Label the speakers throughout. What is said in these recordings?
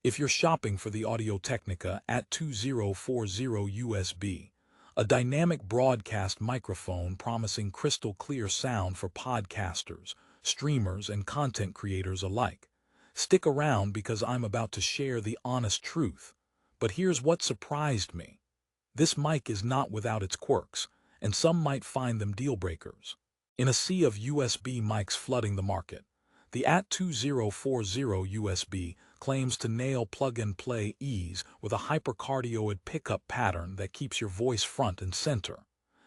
Speaker 1: If you're shopping for the Audio-Technica AT2040USB, a dynamic broadcast microphone promising crystal clear sound for podcasters, streamers, and content creators alike, stick around because I'm about to share the honest truth. But here's what surprised me. This mic is not without its quirks, and some might find them deal breakers. In a sea of USB mics flooding the market, the AT2040USB claims to nail plug-and-play ease with a hypercardioid pickup pattern that keeps your voice front and center,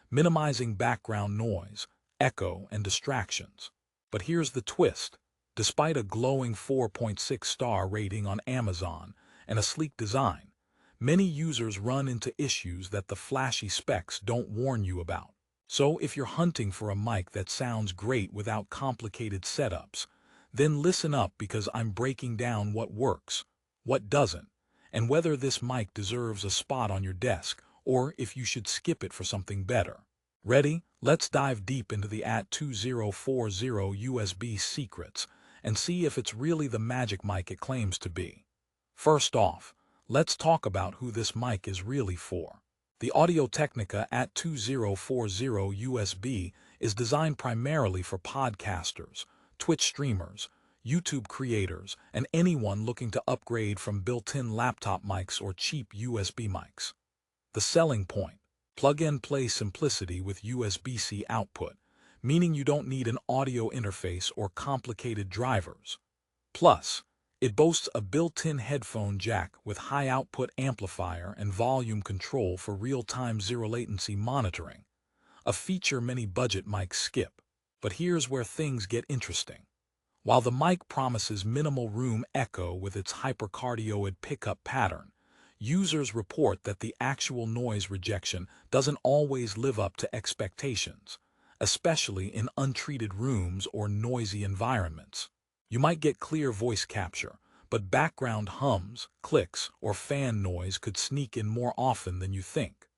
Speaker 1: minimizing background noise, echo, and distractions. But here's the twist. Despite a glowing 4.6-star rating on Amazon and a sleek design, many users run into issues that the flashy specs don't warn you about. So if you're hunting for a mic that sounds great without complicated setups, then listen up because I'm breaking down what works, what doesn't, and whether this mic deserves a spot on your desk or if you should skip it for something better. Ready? Let's dive deep into the AT2040USB secrets and see if it's really the magic mic it claims to be. First off, let's talk about who this mic is really for. The Audio-Technica AT2040USB is designed primarily for podcasters, Twitch streamers, YouTube creators, and anyone looking to upgrade from built-in laptop mics or cheap USB mics. The selling point: plug-and-play simplicity with USB-C output, meaning you don't need an audio interface or complicated drivers. Plus, it boasts a built-in headphone jack with high-output amplifier and volume control for real-time zero-latency monitoring, a feature many budget mics skip. But here's where things get interesting. While the mic promises minimal room echo with its hypercardioid pickup pattern, users report that the actual noise rejection doesn't always live up to expectations, especially in untreated rooms or noisy environments. You might get clear voice capture, but background hums, clicks, or fan noise could sneak in more often than you think.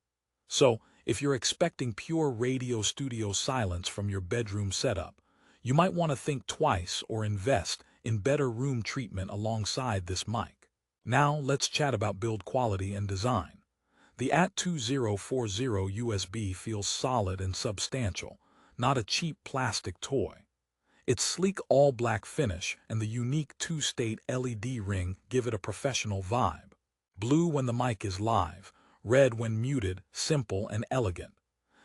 Speaker 1: So, if you're expecting pure radio studio silence from your bedroom setup, you might want to think twice or invest in better room treatment alongside this mic. Now, let's chat about build quality and design. The AT2040USB feels solid and substantial, not a cheap plastic toy. Its sleek all-black finish and the unique two-state LED ring give it a professional vibe. Blue when the mic is live, red when muted, simple and elegant.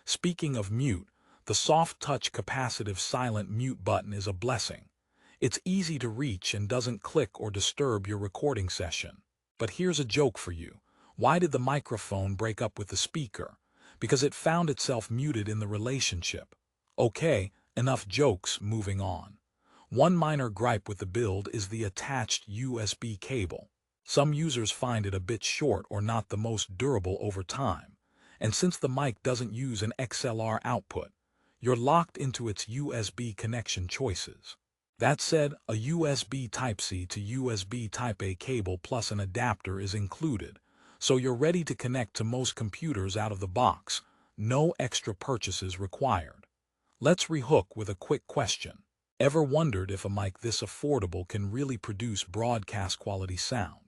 Speaker 1: Speaking of mute, the soft-touch capacitive silent mute button is a blessing. It's easy to reach and doesn't click or disturb your recording session. But here's a joke for you. Why did the microphone break up with the speaker? Because it found itself muted in the relationship. Okay, enough jokes, moving on. One minor gripe with the build is the attached USB cable. Some users find it a bit short or not the most durable over time. And since the mic doesn't use an XLR output, you're locked into its USB connection choices. That said, a USB Type-C to USB Type-A cable plus an adapter is included, so you're ready to connect to most computers out of the box. No extra purchases required. Let's rehook with a quick question. Ever wondered if a mic this affordable can really produce broadcast-quality sound?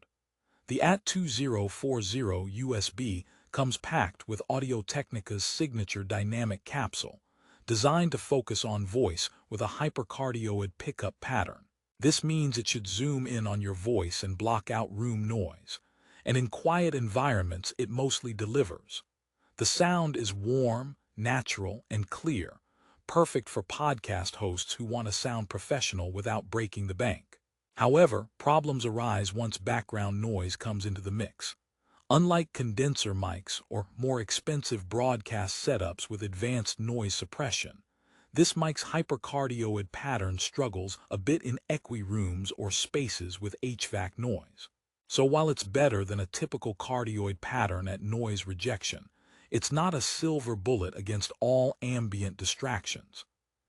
Speaker 1: The AT2040USB comes packed with Audio-Technica's signature dynamic capsule, designed to focus on voice with a hypercardioid pickup pattern. This means it should zoom in on your voice and block out room noise, and in quiet environments it mostly delivers. The sound is warm, natural, and clear, perfect for podcast hosts who want to sound professional without breaking the bank. However, problems arise once background noise comes into the mix. Unlike condenser mics or more expensive broadcast setups with advanced noise suppression, this mic's hypercardioid pattern struggles a bit in equi rooms or spaces with HVAC noise. So while it's better than a typical cardioid pattern at noise rejection, it's not a silver bullet against all ambient distractions.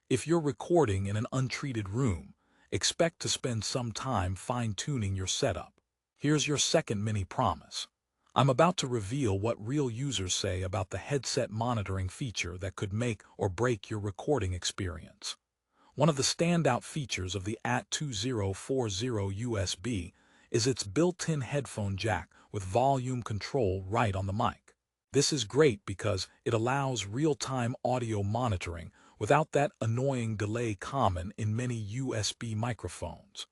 Speaker 1: If you're recording in an untreated room, expect to spend some time fine-tuning your setup. Here's your second mini promise. I'm about to reveal what real users say about the headset monitoring feature that could make or break your recording experience. One of the standout features of the AT2040USB is its built-in headphone jack with volume control right on the mic. This is great because it allows real-time audio monitoring without that annoying delay common in many USB microphones.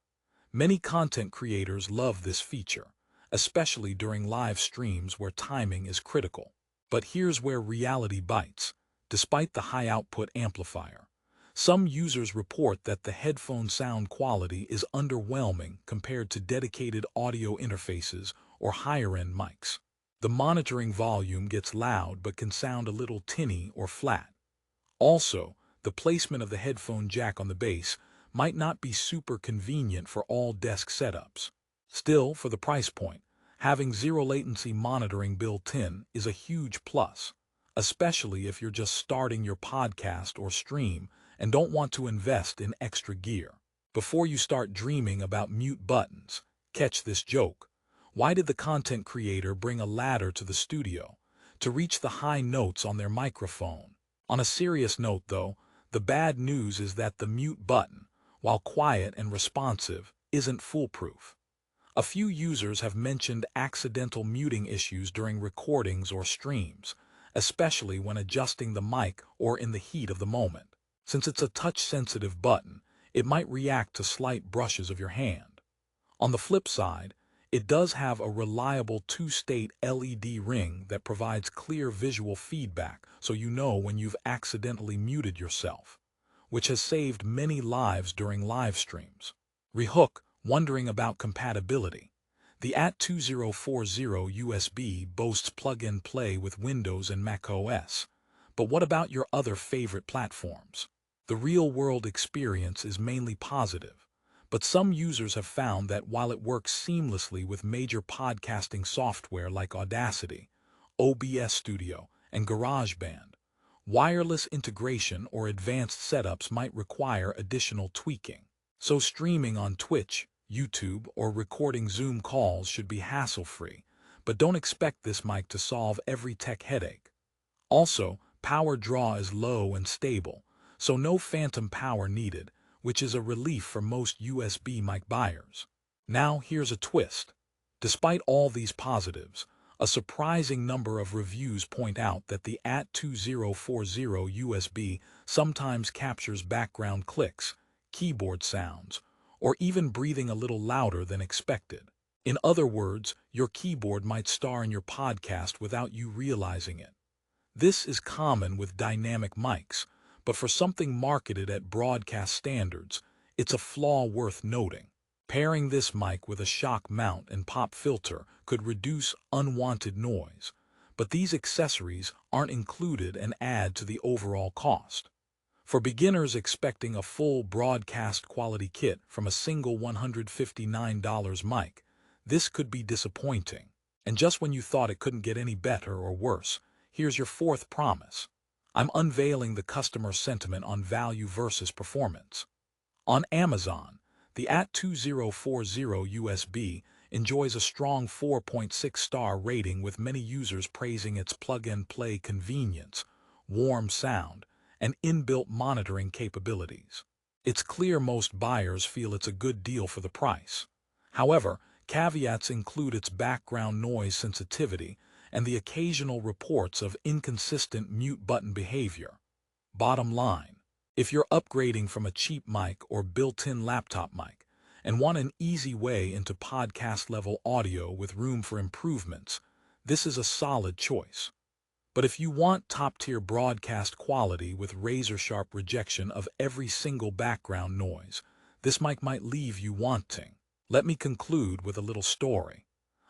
Speaker 1: Many content creators love this feature, especially during live streams where timing is critical. But here's where reality bites. Despite the high output amplifier, some users report that the headphone sound quality is underwhelming compared to dedicated audio interfaces or higher-end mics. The monitoring volume gets loud but can sound a little tinny or flat. Also, the placement of the headphone jack on the base might not be super convenient for all desk setups. Still, for the price point, having zero latency monitoring built in is a huge plus, especially if you're just starting your podcast or stream and don't want to invest in extra gear. Before you start dreaming about mute buttons, catch this joke. Why did the content creator bring a ladder to the studio to reach the high notes on their microphone? On a serious note though, the bad news is that the mute button, while quiet and responsive, isn't foolproof. A few users have mentioned accidental muting issues during recordings or streams, especially when adjusting the mic or in the heat of the moment. Since it's a touch-sensitive button, it might react to slight brushes of your hand. On the flip side, it does have a reliable two-state LED ring that provides clear visual feedback so you know when you've accidentally muted yourself, which has saved many lives during live streams. Rehook, wondering about compatibility. The AT2040 USB boasts plug-and-play with Windows and Mac OS, but what about your other favorite platforms? The real-world experience is mainly positive, but some users have found that while it works seamlessly with major podcasting software like Audacity, OBS Studio, and GarageBand, wireless integration or advanced setups might require additional tweaking. So streaming on Twitch, YouTube, or recording Zoom calls should be hassle-free, but don't expect this mic to solve every tech headache. Also, power draw is low and stable, so no phantom power needed, which is a relief for most USB mic buyers. Now here's a twist. Despite all these positives, a surprising number of reviews point out that the AT2040 USB sometimes captures background clicks, keyboard sounds, or even breathing a little louder than expected. In other words, your keyboard might star in your podcast without you realizing it. This is common with dynamic mics, but for something marketed at broadcast standards, it's a flaw worth noting. Pairing this mic with a shock mount and pop filter could reduce unwanted noise, but these accessories aren't included and add to the overall cost. For beginners expecting a full broadcast quality kit from a single $159 mic, this could be disappointing. And just when you thought it couldn't get any better or worse, here's your fourth promise. I'm unveiling the customer sentiment on value versus performance. On Amazon, the AT2040 USB enjoys a strong 4.6-star rating with many users praising its plug-and-play convenience, warm sound, and inbuilt monitoring capabilities. It's clear most buyers feel it's a good deal for the price. However, caveats include its background noise sensitivity and the occasional reports of inconsistent mute button behavior. Bottom line, if you're upgrading from a cheap mic or built-in laptop mic and want an easy way into podcast-level audio with room for improvements, this is a solid choice. But if you want top-tier broadcast quality with razor-sharp rejection of every single background noise, this mic might leave you wanting. Let me conclude with a little story.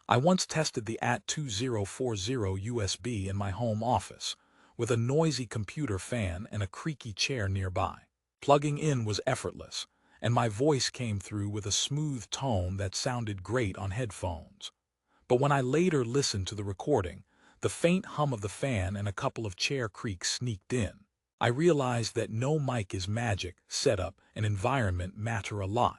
Speaker 1: I once tested the AT2040 USB in my home office, with a noisy computer fan and a creaky chair nearby. Plugging in was effortless, and my voice came through with a smooth tone that sounded great on headphones. But when I later listened to the recording, the faint hum of the fan and a couple of chair creaks sneaked in. I realized that no mic is magic, setup, and environment matter a lot.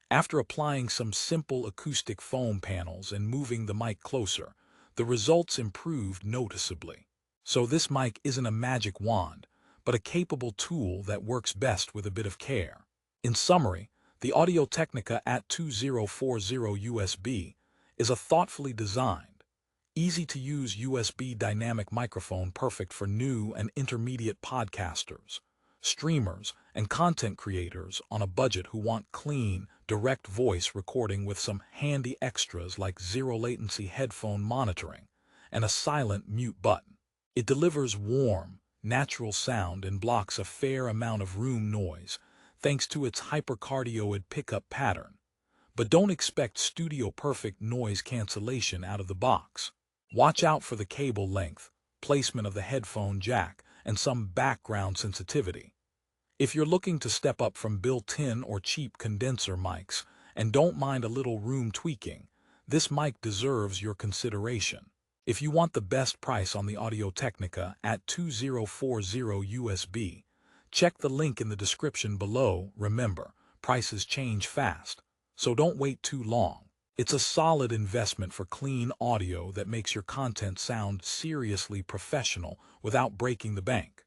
Speaker 1: After applying some simple acoustic foam panels and moving the mic closer, the results improved noticeably. So this mic isn't a magic wand, but a capable tool that works best with a bit of care. In summary, The Audio-Technica AT2040USB is a thoughtfully designed, easy-to-use USB dynamic microphone perfect for new and intermediate podcasters, streamers, and content creators on a budget who want clean, direct voice recording with some handy extras like zero-latency headphone monitoring and a silent mute button. It delivers warm, natural sound and blocks a fair amount of room noise thanks to its hypercardioid pickup pattern. But don't expect studio-perfect noise cancellation out of the box. Watch out for the cable length, placement of the headphone jack, and some background sensitivity. If you're looking to step up from built-in or cheap condenser mics and don't mind a little room tweaking, this mic deserves your consideration. If you want the best price on the Audio-Technica AT2040USB, check the link in the description below. Remember, prices change fast, so don't wait too long. It's a solid investment for clean audio that makes your content sound seriously professional without breaking the bank.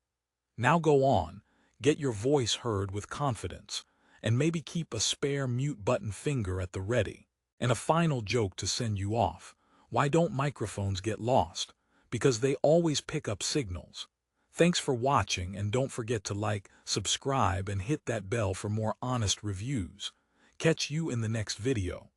Speaker 1: Now go on, get your voice heard with confidence, and maybe keep a spare mute button finger at the ready. And a final joke to send you off. Why don't microphones get lost? Because they always pick up signals. Thanks for watching, and don't forget to like, subscribe, and hit that bell for more honest reviews. Catch you in the next video.